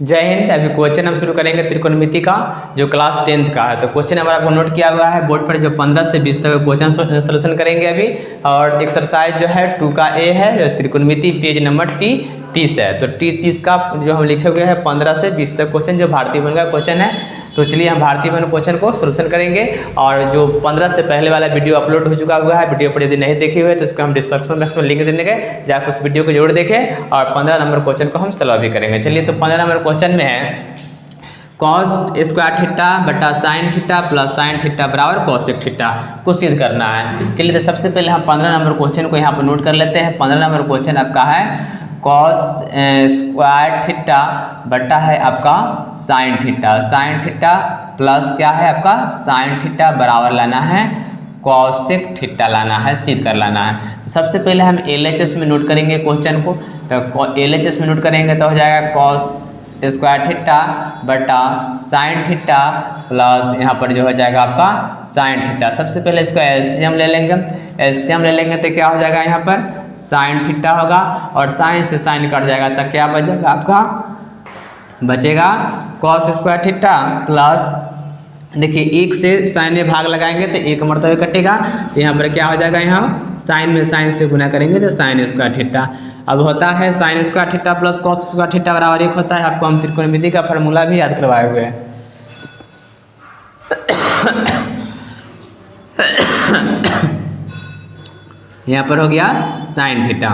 जय हिंद। अभी क्वेश्चन हम शुरू करेंगे त्रिकोणमिति का, जो क्लास 10th का है। तो क्वेश्चन नंबर आपको नोट किया हुआ है बोर्ड पर, जो 15 से 20 तक क्वेश्चन सोल्यूशन करेंगे अभी। और एक्सरसाइज जो है 2 का ए है, जो त्रिकोणमिति पेज नंबर T30 है। तो T30 का जो हम लिखे हुए हैं 15 से 20 तक क्वेश्चन, जो भारतीय वन का क्वेश्चन है। तो चलिए हम भारतीय वन क्वेश्चन को सोल्यूशन करेंगे। और जो 15 से पहले वाला वीडियो अपलोड हो चुका हुआ है, वीडियो पर यदि नहीं देखी हुई है तो इसको हम डिस्क्रिप्शन बॉक्स में लिंक दे देंगे, जाकर उस वीडियो को जरूर देखें। और 15 नंबर क्वेश्चन को हम सॉल्व भी करेंगे। चलिए, तो 15 नंबर क्वेश्चन में है कॉस स्क्वायर थीटा बटा sign theta plus sine theta बराबर कॉसेक थीटा को सिद्ध करना है। चलिए, तो सबसे पहले हम 15 नंबर क्वेश्चन को यहाँ पर नोट कर लेते हैं। 15 नंबर क्वेश्चन आपका है कॉस स्क्वायर थीटा बटा है आपका sine theta, sign theta plus क्या है आपका साइन थीटा बराबर लाना है कॉसेक थीटा लाना है, सिद्ध कर लाना है। सबसे पहले हम LHS में नोट करेंगे क्वेश्चन को। तो LHS में नोट करेंगे तो हो जाएगा कॉस स्क्वायर थीटा बटा साइन थीटा प्लस यहाँ पर जो हो जाएगा आपका साइन थीटा। सबसे पहले इसका LCM ले लेंगे। LCM ले लेंगे तो क्या हो जाएगा यहाँ पर साइन थीटा होगा, और साइन से साइन कट जाएगा तो क्या बचेगा आपका, बचेगा कॉस स्क्वायर थीटा प्लस, देखिए 1 से साइन में भाग लगाएंगे तो 1 मरतबे कटेगा। तो यहाँ पर क्या हो जाएगा, यहाँ साइन में साइन से गुना करेंगे तो साइन स्क्वायर थीटा। अब होता है sign square theta plus cos square theta बराबर 1 होता है। आपको हम त्रिकोणमिति का फार्मूला भी याद करवाए हुए हैं। यहाँ पर हो गया साइन थीटा।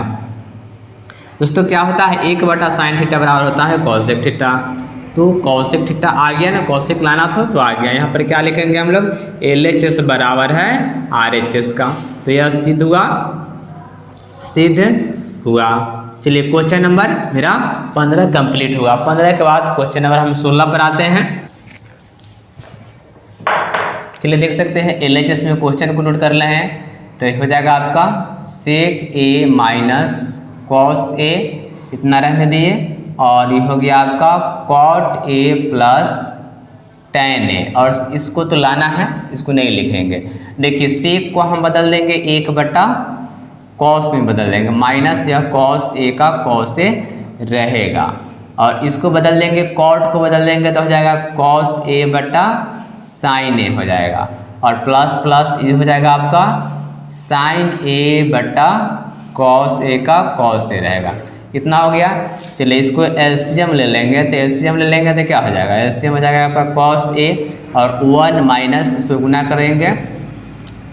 दोस्तों क्या होता है 1 बटा साइन थीटा बराबर होता है कॉसेक थीटा। तो कॉसेक थीटा आ गया ना, कॉसेक लाना था तो आ गया। यहाँ पर क्या लिखेंगे हम लोग, LHS बराबर है RHS का। तो यह सिद्ध हुआ, सिद्ध हुआ। चलिए, क्वेश्चन नंबर मेरा 15 कंप्लीट हुआ। 15 के बाद क्वेश्चन नंबर हम 16 पर आते हैं। चलिए देख सकते हैं LHS में क्वेश्चन को नोट कर रहे हैं। तो हो जाएगा आपका sec A minus cos A, इतना रहने दिए। और ये हो गया आपका cot A plus tan A, और इसको तो लाना है, इसको नहीं लिखेंगे। देखिए सेक को हम बदल देंगे 1 बटा कॉस में बदल देंगे, माइनस या कॉस A का कॉस A रहेगा। और इसको बदल देंगे, कॉट को बदल देंगे तो हो जाएगा कॉस A बटा साइन A हो जाएगा। और प्लस प्लस ये हो जाएगा आपका साइन A बटा कॉस A का कॉस A रहेगा। इतना हो गया। चलिए इसको LCM ले लेंगे। तो LCM ले लेंगे तो क्या हो जाएगा, LCM हो जाएगा आपका कॉस A और 1 माइनस इसको गुना करेंगे,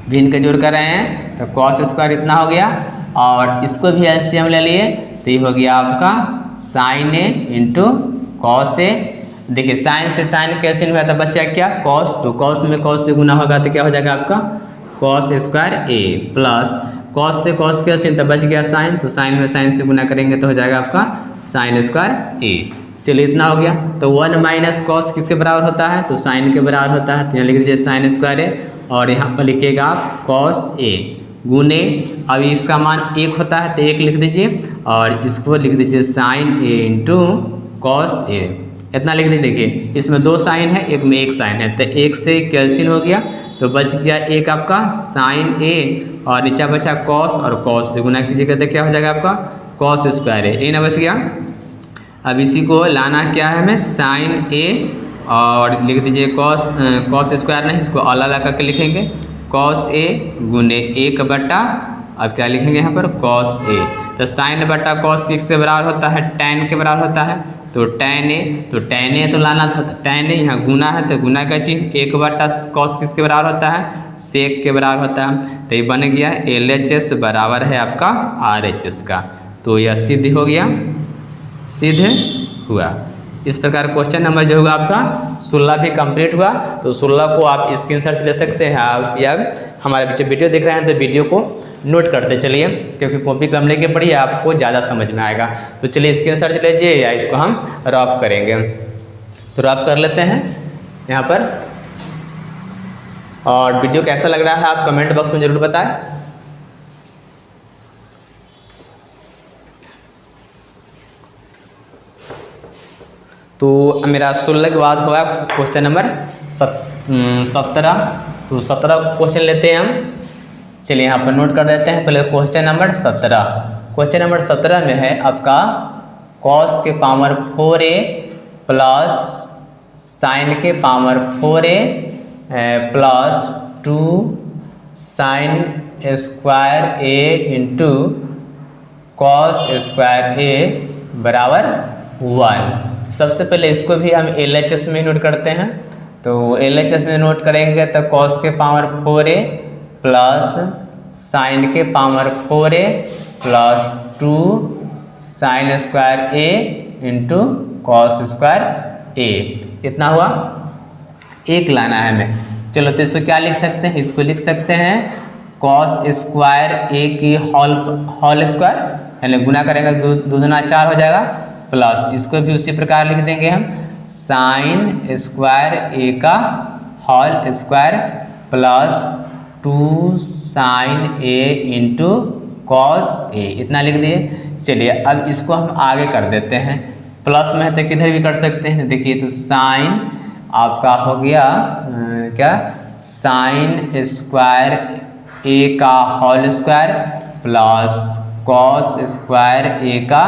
भिन्न के जोड़ कर रहे हैं तो कॉस स्क्वायर इतना हो गया। और इसको भी LCM ले लिए तो ये हो गया आपका sine A into cos A। देखिए साइन से साइन कैंसिल हुआ तो बचा क्या कॉस, तो कॉस में कॉस से गुना होगा तो क्या हो जाएगा आपका cos square A plus cos से कॉस कैंसिल तो बच गया साइन, तो साइन में साइन से गुना करेंगे तो हो जाएगा आपका साइन स्क्वायर A। चलिए इतना हो गया। तो 1 माइनस कॉस किसके बराबर होता है, तो साइन के बराबर होता है। तो यहाँ लिख दीजिए साइन स्क्वायर A, और यहाँ पर लिखिएगा आप कॉस A गुने, अब इसका मान 1 होता है तो 1 लिख दीजिए, और इसको लिख दीजिए sine A into cos A, इतना लिख दीजिए। देखिए इसमें 2 साइन है, एक में 1 साइन है, तो 1 से कैंसिल हो गया तो बच गया 1 आपका साइन A, और नीचा बचा कॉस, और कॉस से गुना कीजिएगा तो क्या हो जाएगा आपका कॉस स्क्वायर A, ये ना बच गया। अब इसी को लाना क्या है हमें साइन A, और लिख दीजिए कॉस स्क्वायर नहीं, इसको अलग करके लिखेंगे कॉस A गुने 1 बटा, अब क्या लिखेंगे यहाँ पर कॉस A। तो साइन बटा कॉस किसके बराबर होता है, tan के बराबर होता है। तो tan A, तो tan A तो लाना था, तो tan A यहाँ गुना है तो गुना का चीज, 1 बटा कॉस किसके बराबर होता है, सेक के बराबर होता है। तो ये बन गया LHS बराबर है आपका RHS का। तो यह सिद्ध हो गया, सिद्ध हुआ। इस प्रकार क्वेश्चन नंबर जो होगा आपका 16 भी कंप्लीट हुआ। तो 16 को आप स्क्रीनशॉट ले सकते हैं आप, या हमारे जो वीडियो देख रहे हैं तो वीडियो को नोट करते चलिए, क्योंकि कॉपी कलम लेके पढ़िए आपको ज़्यादा समझ में आएगा। तो चलिए स्क्रीनशॉट लीजिए, या इसको हम रफ करेंगे। तो रफ कर लेते हैं यहाँ पर। और वीडियो कैसा लग रहा है आप कमेंट बॉक्स में ज़रूर बताएं। तो मेरा 16 के बाद होगा क्वेश्चन नंबर 17। तो 17 क्वेश्चन लेते हैं हम। चलिए यहाँ पर नोट कर देते हैं पहले क्वेश्चन नंबर 17। क्वेश्चन नंबर 17 में है आपका कॉस के पावर 4A प्लस साइन के power 4a plus 2 sign square a into cos square a बराबर 1। सबसे पहले इसको भी हम LHS में नोट करते हैं। तो LHS में नोट करेंगे तो कॉस के पावर 4a प्लस साइन के power 4a plus 2 sign square a into cos square a। कितना हुआ? 1 लाना है हमें। चलो तो इसको क्या लिख सकते हैं? इसको लिख सकते हैं कॉस स्क्वायर a की होल स्क्वायर, यानी गुना करेंगे 2 दूना 4 हो जाएगा, प्लस इसको भी उसी प्रकार लिख देंगे हम साइन स्क्वायर a का whole square plus 2 sine a into cos a। इतना लिख दिए। चलिए अब इसको हम आगे कर देते हैं। प्लस में है तो किधर भी कर सकते हैं। देखिए तो साइन आपका हो गया क्या, साइन स्क्वायर a का whole square plus cos square a का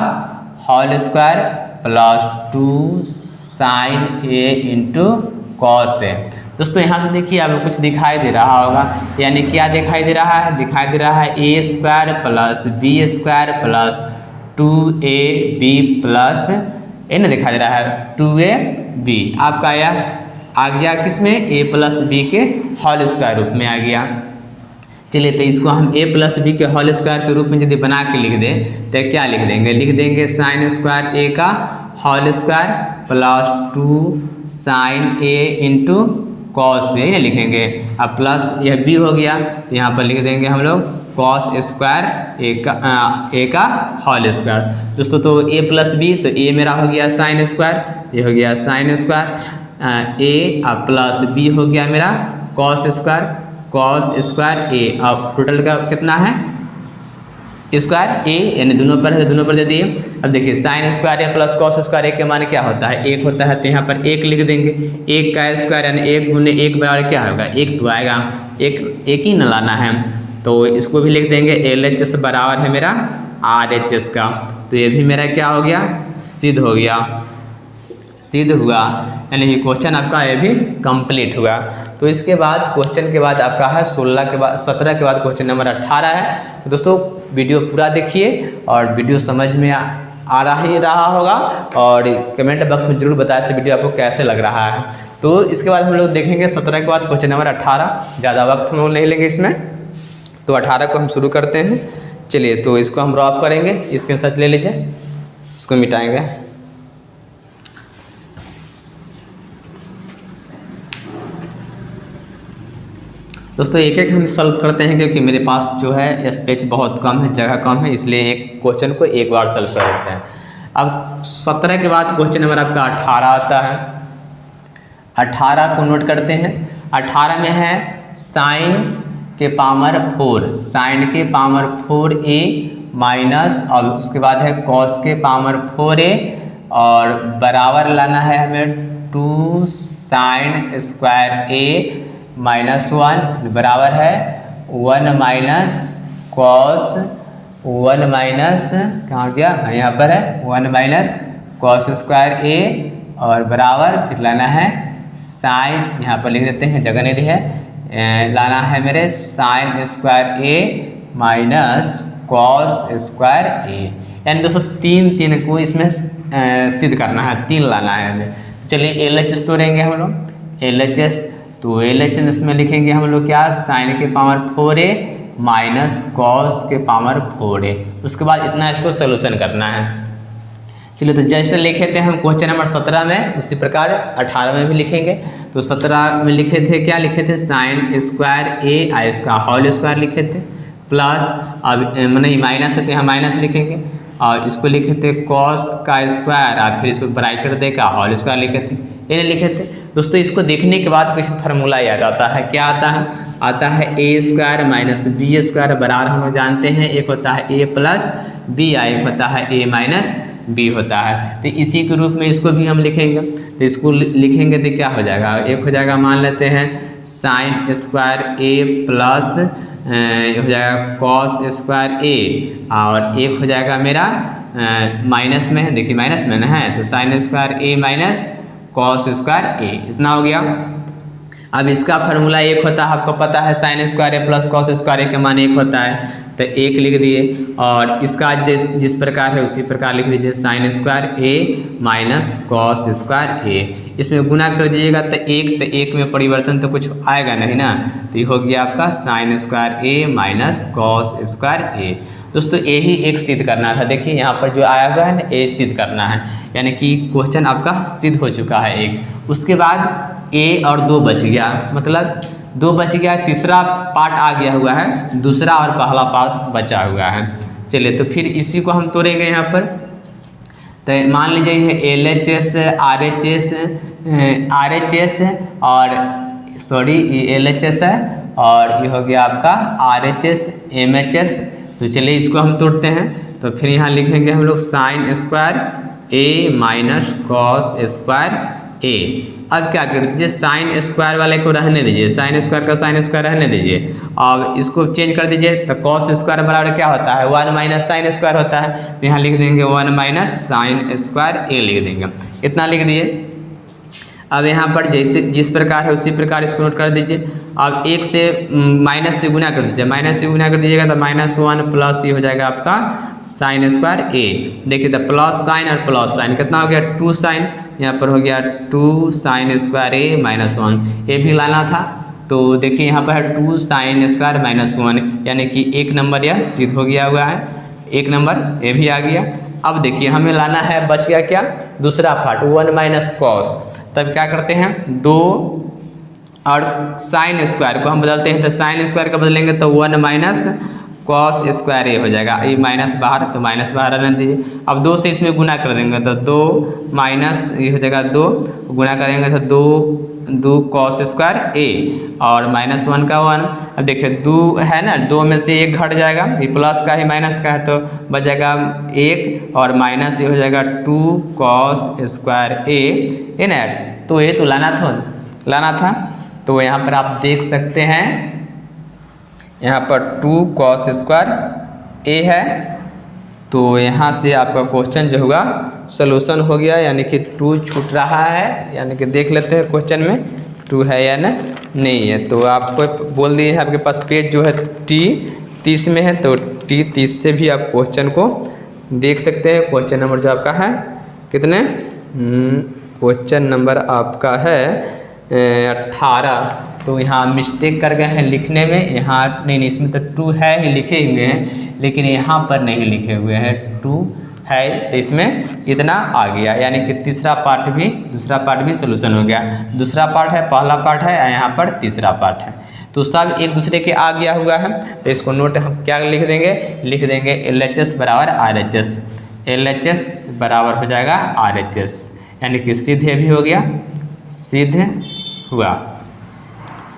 whole square plus 2 sine a into cos a। दोस्तों यहाँ से देखिए आपको कुछ दिखाई दे रहा होगा, यानी क्या दिखाई दे रहा है? दिखाई दे रहा है a square plus b square plus 2ab plus a ना दिखाई दे रहा है 2ab। आपका यह आ गया किसमें? a प्लस बी के होल स्क्वायर रूप में आ गया। चलिए तो इसको हम a प्लस बी के होल स्क्वायर के रूप में यदि बना के लिख दें तो क्या लिख देंगे? लिख देंगे साइन स्क्वायर a का whole square plus 2 sine a into cos a ना लिखेंगे। अब प्लस यह b हो गया तो यहाँ पर लिख देंगे हम लोग कॉस स्क्वायर a का होल स्क्वायर। दोस्तों तो a प्लस बी, तो a मेरा हो गया साइन स्क्वायर, ये हो गया sign square a plus b हो गया मेरा कॉस स्क्वायर a। अब टोटल का कितना है? स्क्वायर a, यानी दोनों पर है, दोनों पर दे दिए। अब देखिए sign square a plus cos square a के मान क्या होता है? 1 होता है, तो यहाँ पर 1 लिख देंगे। 1 का स्क्वायर यानी 1 गुने 1 बराबर क्या होगा? 1 तो आएगा, एक ही न लाना है। तो इसको भी लिख देंगे LHS बराबर है मेरा RHS का। तो ये भी मेरा क्या हो गया? सिद्ध हो गया, सिद्ध हुआ, यानी ये क्वेश्चन आपका ये भी कंप्लीट हुआ। तो इसके बाद क्वेश्चन के बाद आपका है 17 के बाद क्वेश्चन नंबर 18 है। तो दोस्तों वीडियो पूरा देखिए और वीडियो समझ में आ रहा होगा और कमेंट बॉक्स में जरूर बताएं से वीडियो आपको कैसे लग रहा है। तो इसके बाद हम लोग देखेंगे 17 के बाद क्वेश्चन नंबर 18। ज़्यादा वक्त हम लोग नहीं लेंगे इसमें, तो 18 को हम शुरू करते हैं। चलिए तो इसको हम ड्रॉप करेंगे, स्क्रीनशॉट ले लीजिए, इसको मिटाएंगे। दोस्तों एक एक हम सॉल्व करते हैं क्योंकि मेरे पास जो है स्पेस बहुत कम है, जगह कम है, इसलिए एक क्वेश्चन को एक बार सॉल्व कर देते हैं। अब 17 के बाद क्वेश्चन नंबर आपका 18 आता है। 18 को नोट करते हैं। 18 में है साइन के पावर 4, साइन के पावर 4a माइनस, और उसके बाद है कॉस के पावर 4a और बराबर लाना है हमें 2 साइन स्क्वायर a माइनस 1 बराबर है 1 माइनस कॉस, 1 माइनस कहाँ गया? यहाँ पर है 1 माइनस कॉस स्क्वायर a और बराबर फिर लाना है साइन, यहाँ पर लिख देते हैं, जगह नहीं दी है, लाना है मेरे sign square a minus cos square a। यानी दोस्तों 3 को इसमें सिद्ध करना है, 3 लाना है हमें। चलिए LHS तोड़ेंगे हम लोग। LHS तो LHS में लिखेंगे हम लोग क्या? साइन के पावर 4a माइनस कॉस के पावर 4a। उसके बाद इतना इसको सोल्यूशन करना है। चलिए तो जैसे लिखे थे हम क्वेश्चन नंबर 17 में, उसी प्रकार 18 में भी लिखेंगे। तो 17 में लिखे थे, क्या लिखे थे? साइन स्क्वायर a इसका होल स्क्वायर लिखे थे, प्लस अब मैंने माइनस है तो यहाँ माइनस लिखेंगे, और इसको लिखे थे कॉस का स्क्वायर और फिर इसको ब्रैकेट दे का होल स्क्वायर लिखे थे, ये लिखे थे। दोस्तों इसको देखने के बाद कुछ फार्मूला याद आता है। क्या आता है? आता है a square minus b square बराबर हम लोग जानते हैं, एक होता है a प्लस बी, एक होता है a माइनस बी होता है। तो इसी के रूप में इसको भी हम लिखेंगे। तो इसको लिखेंगे तो क्या हो जाएगा? एक हो जाएगा, मान लेते हैं साइन स्क्वायर a प्लस हो जाएगा कॉस स्क्वायर a, और एक हो जाएगा मेरा माइनस में है, देखिए माइनस में ना है, तो साइन स्क्वायर ए माइनस कॉस स्क्वायर ए, इतना हो गया। अब इसका फार्मूला एक होता है, आपको पता है साइन स्क्वायर ए प्लस कॉस स्क्वायर ए का मान एक होता है, तो एक लिख दिए। और इसका जिस प्रकार है उसी प्रकार लिख दीजिए, साइन स्क्वायर ए माइनस कॉस स्क्वायर ए। इसमें गुना कर दीजिएगा तो एक में परिवर्तन तो कुछ आएगा नहीं ना, तो ये हो गया आपका साइन स्क्वायर ए माइनस कॉस स्क्वायर ए। दोस्तों यही एक सिद्ध करना था, देखिए यहाँ पर जो आया हुआ है ना, ए सिद्ध करना है, यानी कि क्वेश्चन आपका सिद्ध हो चुका है एक। उसके बाद ए और 2 बच गया, मतलब 2 बच गया, तीसरा पार्ट आ गया हुआ है, दूसरा और पहला पार्ट बचा हुआ है। चलिए तो फिर इसी को हम तोड़ेंगे यहाँ पर। तो मान लीजिए ये LHS RHS और सॉरी LHS है, और ये हो गया आपका RHS MHS। तो चलिए इसको हम तोड़ते हैं, तो फिर यहाँ लिखेंगे हम लोग साइन स्क्वायर ए माइनस कॉस स्क्वायर ए। अब क्या कर दीजिए, साइन स्क्वायर वाले को रहने दीजिए, साइन स्क्वायर का साइन स्क्वायर रहने दीजिए। अब इसको चेंज कर दीजिए, तो कॉस स्क्वायर बराबर क्या होता है, 1 माइनस साइन स्क्वायर होता है, तो यहाँ लिख देंगे 1 माइनस साइन स्क्वायर ए लिख देंगे, इतना लिख दिए। अब यहाँ पर जैसे जिस प्रकार है उसी प्रकार इसको नोट कर दीजिए। अब 1 से माइनस से गुना कर दीजिए, माइनस से गुना कर दीजिएगा तो -1 प्लस ये हो जाएगा आपका साइन स्क्वायर ए। देखिए तो प्लस साइन और प्लस साइन कितना हो गया, 2 साइन, यहाँ पर हो गया 2 साइन स्क्वायर ए -1, ए भी लाना था। तो देखिए यहाँ पर है 2 साइन स्क्वायर -1, यानी कि 1 नंबर यह सिद्ध हो गया हुआ है, 1 नंबर ए भी आ गया। अब देखिए हमें लाना है, बच गया क्या, दूसरा पार्ट 1 माइनस कॉस। तब क्या करते हैं, 2 और साइन स्क्वायर को हम बदलते हैं, तो साइन स्क्वायर का बदलेंगे तो 1 माइनस कॉस स्क्वायर ए हो जाएगा, ये माइनस बाहर, तो माइनस बाहर रहने दीजिए। अब 2 से इसमें गुना कर देंगे तो 2 माइनस ये हो जाएगा 2, गुना करेंगे तो 2 कॉस स्क्वायर ए और -1 का 1। अब देखिए 2 है ना, 2 में से 1 घट जाएगा, ये प्लस का ही माइनस का है, तो बचेगा 1 और माइनस ये हो जाएगा 2 कॉस स्क्वायर ए, है ना। तो ये तो लाना था। तो यहाँ पर आप देख सकते हैं, यहाँ पर 2 कॉस स्क्वायर ए है, तो यहाँ से आपका क्वेश्चन जो होगा सोल्यूशन हो गया, यानी कि 2 छूट रहा है, यानी कि देख लेते हैं क्वेश्चन में 2 है या नहीं है। तो आपको बोल दिए है, आपके पास पेज जो है T30 में है, तो T30 से भी आप क्वेश्चन को देख सकते हैं। क्वेश्चन नंबर जो आपका है कितने, क्वेश्चन नंबर आपका है 18। तो यहाँ मिस्टेक कर गए हैं लिखने में, यहाँ नहीं, इसमें तो 2 है ही लिखे हुए हैं, लेकिन यहाँ पर नहीं लिखे हुए हैं 2 है, तो इसमें इतना आ गया, यानी कि दूसरा पार्ट भी सोल्यूशन हो गया। दूसरा पार्ट है, पहला पार्ट है, यहाँ पर तीसरा पार्ट है, तो सब एक दूसरे के आ गया हुआ है। तो इसको नोट हम क्या लिख देंगे LHS बराबर RHS, LHS बराबर हो जाएगा RHS, यानी कि सिद्ध भी हो गया, सिद्ध हुआ।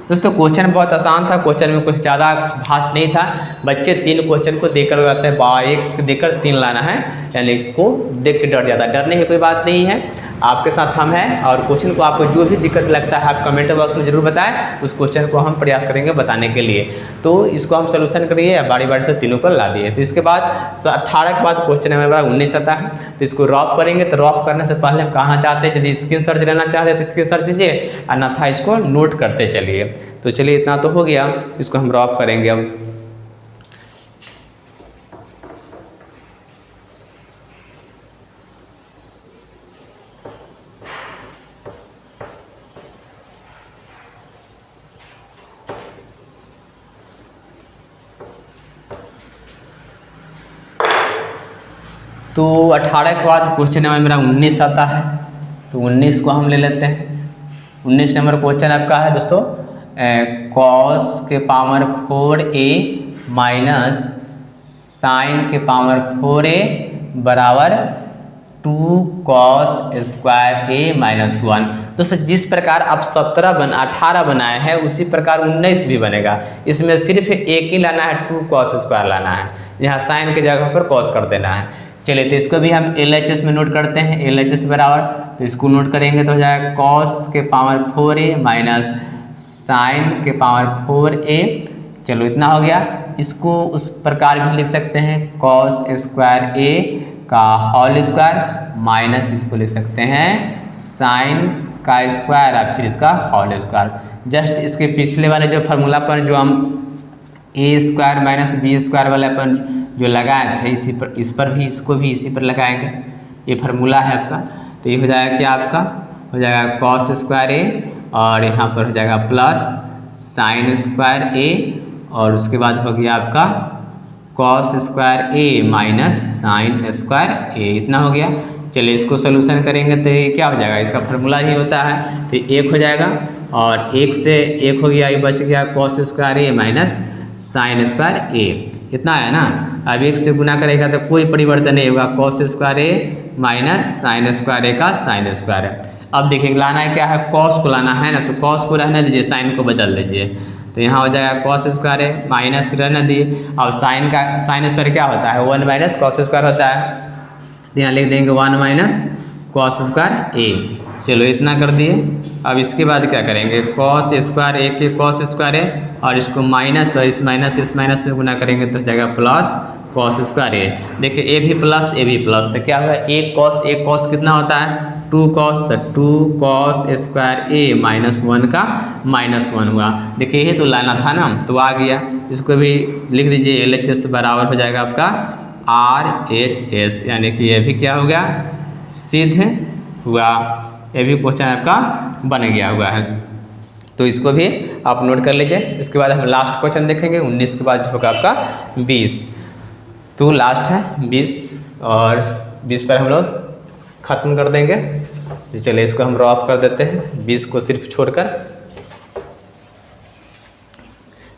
दोस्तों क्वेश्चन बहुत आसान था, क्वेश्चन में कुछ ज़्यादा भास्ट नहीं था। बच्चे 3 क्वेश्चन को देखकर रहते हैं, एक देखकर 3 लाना है, यानी को देख के डर जाता है। डरने की कोई बात नहीं है, आपके साथ हम हैं। और क्वेश्चन को आपको जो भी दिक्कत लगता है आप कमेंट बॉक्स में जरूर बताएं, उस क्वेश्चन को हम प्रयास करेंगे बताने के लिए। तो इसको हम सोल्यूशन करिए, बारी बारी से तीनों पर ला दिए। तो इसके बाद 18 के बाद क्वेश्चन हमारे 19 आता है, तो इसको रॉप करेंगे। तो रॉप करने से पहले हम कहाँ चाहते हैं, यदि स्क्रीन सर्च लेना चाहते हैं तो स्क्रीन सर्च लीजिए, अन्यथा इसको नोट करते चलिए। तो चलिए इतना तो हो गया, इसको हम रॉप करेंगे अब। तो 18 के बाद क्वेश्चन नंबर मेरा 19 आता है, तो 19 को हम ले लेते हैं। 19 नंबर क्वेश्चन आपका है दोस्तों, कॉस के पावर 4a माइनस साइन के पावर 4a बराबर 2 कॉस स्क्वायर a माइनस 1। दोस्तों जिस प्रकार आप 18 बनाए हैं उसी प्रकार 19 भी बनेगा। इसमें सिर्फ एक ही लाना है, 2 कॉस स्क्वायर लाना है, यहाँ साइन की जगह पर कॉस कर देना है। चलिए तो इसको भी हम LHS में नोट करते हैं, LHS बराबर, तो इसको नोट करेंगे तो हो जाएगा कॉस के पावर 4a माइनस साइन के पावर 4a। चलो इतना हो गया। इसको उस प्रकार भी लिख सकते हैं, कॉस स्क्वायर a का होल स्क्वायर माइनस इसको लिख सकते हैं साइन का स्क्वायर और फिर इसका होल स्क्वायर। जस्ट इसके पिछले वाले जो फार्मूला पर जो हम ए स्क्वायर माइनस बी स्क्वायर वाले अपन जो लगाए थे इसी पर, इस पर भी इसको भी इसी पर लगाएंगे। ये फार्मूला है आपका, तो ये हो जाएगा क्या आपका हो जाएगा कॉस स्क्वायर ए और यहाँ पर हो जाएगा प्लस साइन स्क्वायर ए और उसके बाद हो गया आपका कॉस स्क्वायर ए माइनस साइन स्क्वायर ए, इतना हो गया। चलिए इसको सोल्यूशन करेंगे तो ये क्या हो जाएगा, इसका फार्मूला ही होता है, तो एक हो जाएगा और एक से एक हो गया, ये बच गया कॉस स्क्वायर ए माइनस साइन स्क्वायर ए, इतना है ना। अब एक से गुना करेगा तो कोई परिवर्तन नहीं होगा, कॉस स्क्वायर ए माइनस साइन स्क्वायर ए का साइन स्क्वायर है। अब देखिए लाना है क्या है, कॉस को लाना है ना, तो कॉस को रहने दीजिए, साइन को बदल दीजिए, तो यहाँ हो जाएगा कॉस स्क्वायर ए माइनस रहने दिए और साइन का साइन स्क्वायर क्या होता है 1 माइनस कॉस स्क्वायर होता है, तो यहाँ लिख देंगे 1 माइनस कॉस स्क्वायर ए। चलो इतना कर दिए। अब इसके बाद क्या करेंगे, कॉस स्क्वायर ए के कॉस स्क्वायर ए और इसको माइनस और इस माइनस में गुना करेंगे तो हो जाएगा प्लस कॉस स्क्वायर ए। देखिए ए भी प्लस, तो क्या होगा एक कॉस कितना होता है 2 कॉस, तो 2 कॉस स्क्वायर ए माइनस 1 का माइनस 1 हुआ। देखिए ये तो लाना था ना, तो आ गया। इसको भी लिख दीजिए LHS बराबर हो जाएगा आपका RHS, यानी कि ये भी क्या हो गया सिद्ध हुआ, ये भी क्वेश्चन आपका बन गया हुआ है। तो इसको भी आप नोट कर लीजिए। इसके बाद हम लास्ट क्वेश्चन देखेंगे 19 के बाद जो होगा आपका 20, तो लास्ट है 20 और 20 पर हम लोग ख़त्म कर देंगे। तो चलिए इसको हम ड्रॉप कर देते हैं 20 को सिर्फ छोड़कर,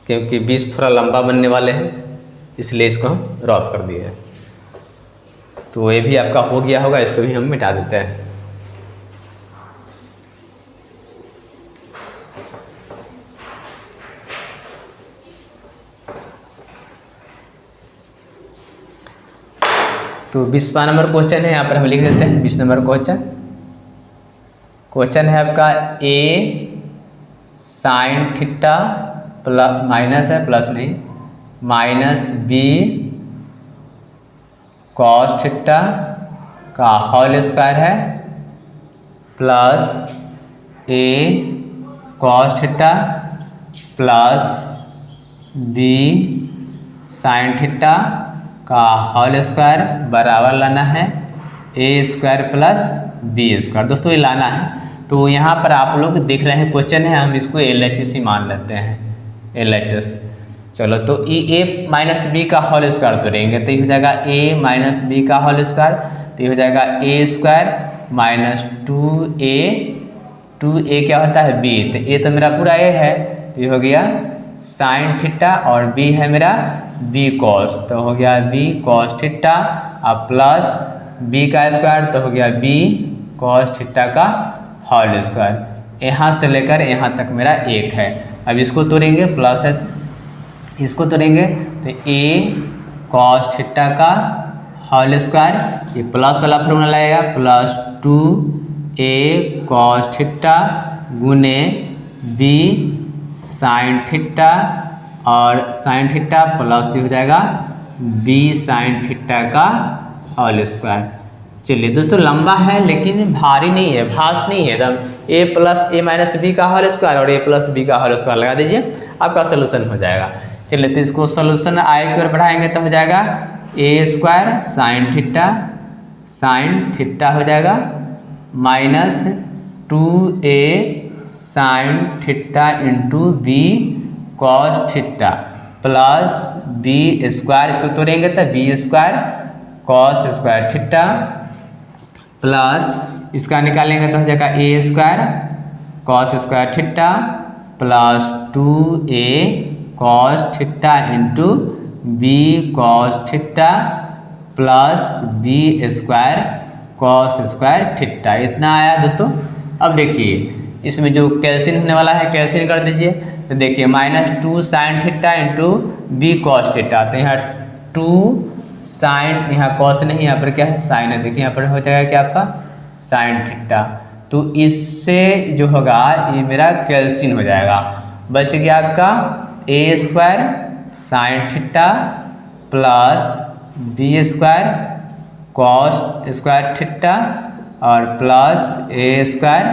क्योंकि 20 थोड़ा लंबा बनने वाले हैं इसलिए इसको हम ड्रॉप कर दिए हैं। तो ये भी आपका हो गया होगा, इसको भी हम मिटा देते हैं। तो 20वां नंबर क्वेश्चन है, यहाँ पर हम लिख देते हैं 20 नंबर क्वेश्चन है आपका a sine theta plus minus है प्लस नहीं माइनस बी कॉस थीटा का होल स्क्वायर है plus a cos theta plus b sine theta का होल स्क्वायर बराबर लाना है a square plus b square. दोस्तों ये लाना है, तो यहाँ पर आप लोग देख रहे हैं क्वेश्चन है, हम इसको LHS ही मान लेते हैं LHS। चलो तो ए माइनस बी का होल स्क्वायर तो रहेंगे, तो ये हो जाएगा ए माइनस बी का होल स्क्वायर, तो ये हो जाएगा ए स्क्वायर माइनस 2a क्या होता है बी, तो ए तो मेरा पूरा ए है, तो ये हो गया साइन थीटा और बी है मेरा बी कॉस, तो हो गया बी कॉस थीटा और प्लस बी का स्क्वायर तो हो गया बी कॉस थीटा का होल स्क्वायर। यहाँ से लेकर यहाँ तक मेरा 1 है। अब इसको तोड़ेंगे, प्लस है इसको तोड़ेंगे तो ए कॉस थीटा का होल स्क्वायर, ये प्लस वाला फॉर्मूला लगेगा प्लस 2a कॉस थीटा गुने बी साइन थीटा और साइन थीटा प्लस हो जाएगा बी साइन थीटा का होल स्क्वायर। चलिए दोस्तों लंबा है लेकिन भारी नहीं है, भास्ट नहीं है एकदम। ए प्लस ए माइनस बी का होल स्क्वायर और ए प्लस बी का होल स्क्वायर लगा दीजिए, आपका सोल्यूशन हो जाएगा। चलिए तो इसको सोल्यूशन आई की ओर बढ़ाएंगे तो हो जाएगा ए स्क्वायर साइन थीटा हो जाएगा minus 2a sine theta into b cos theta plus b square, इसको तोड़ेंगे तो b square cos square theta plus इसका निकालेंगे तो हो जाएगा a square cos square theta plus 2a cos theta into b cos theta plus b square cos square theta, इतना आया दोस्तों। अब देखिए इसमें जो कैल्सियन होने वाला है कैल्सियन कर दीजिए, तो देखिए minus 2 sine theta into b cos theta, तो यहाँ 2 साइन, यहाँ कॉस नहीं यहाँ पर क्या है साइन है, देखिए यहाँ पर हो जाएगा क्या आपका साइन थीटा, तो इससे जो होगा ये मेरा कैल्सियन हो जाएगा। बच गया आपका a square sine theta plus b square cos square theta और plus a square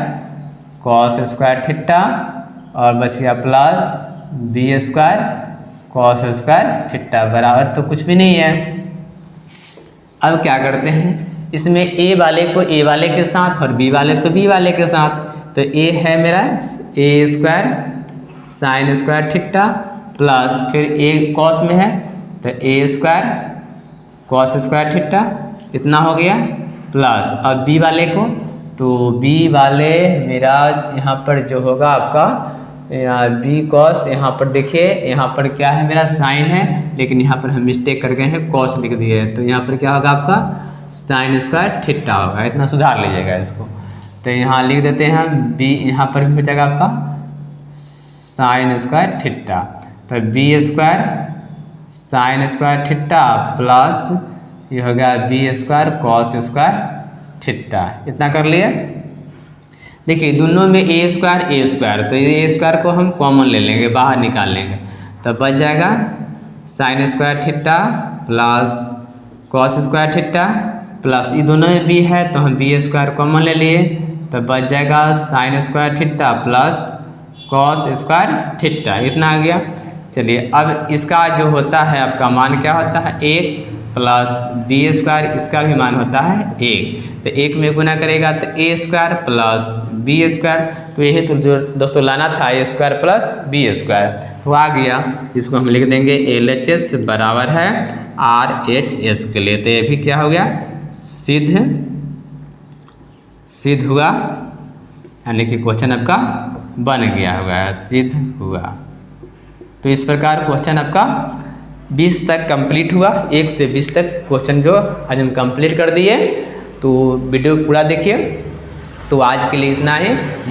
cos square theta और बच गया plus b square cos square theta बराबर तो कुछ भी नहीं है। अब क्या करते हैं, इसमें ए वाले को ए वाले के साथ और बी वाले को बी वाले के साथ, तो ए है मेरा a square sine square theta plus फिर ए कॉस में है तो a square cos square theta इतना हो गया प्लस अब बी वाले को, तो बी वाले मेरा यहाँ पर जो होगा आपका बी कॉस, यहाँ पर देखिए यहाँ पर क्या है मेरा साइन है लेकिन यहाँ पर हम मिस्टेक कर गए हैं कॉस लिख दिए हैं, तो यहाँ पर क्या होगा आपका साइन स्क्वायर थीटा होगा, इतना सुधार लीजिएगा इसको। तो यहाँ लिख देते हैं हम बी, यहाँ पर भी हो जाएगा आपका साइन स्क्वायर थीटा, तो b square sine square theta plus ये हो गया b square cos square theta, इतना कर लिए। देखिए दोनों में ए स्क्वायर, तो ये ए स्क्वायर को हम कॉमन ले लेंगे, बाहर निकाल लेंगे, तब बच जाएगा sign square theta plus cos square theta plus ये दोनों में बी है तो हम बी स्क्वायर कॉमन ले लिए, तब बच जाएगा sign square theta plus cos square theta, इतना आ गया। चलिए अब इसका जो होता है आपका मान क्या होता है 1 प्लस बी स्क्वायर, इसका भी मान होता है 1, तो 1 में गुना करेगा तो a square plus b square, तो यही तो जो दोस्तों लाना था ए स्क्वायर प्लस बी स्क्वायर, तो आ गया। इसको हम लिख देंगे LHS बराबर है RHS के लिए, तो ये भी क्या हो गया सिद्ध हुआ, यानी कि क्वेश्चन आपका बन गया होगा, सिद्ध हुआ। तो इस प्रकार क्वेश्चन आपका 20 तक कंप्लीट हुआ, 1 से 20 तक क्वेश्चन जो आज हम कंप्लीट कर दिए। तो वीडियो पूरा देखिए। तो आज के लिए इतना ही।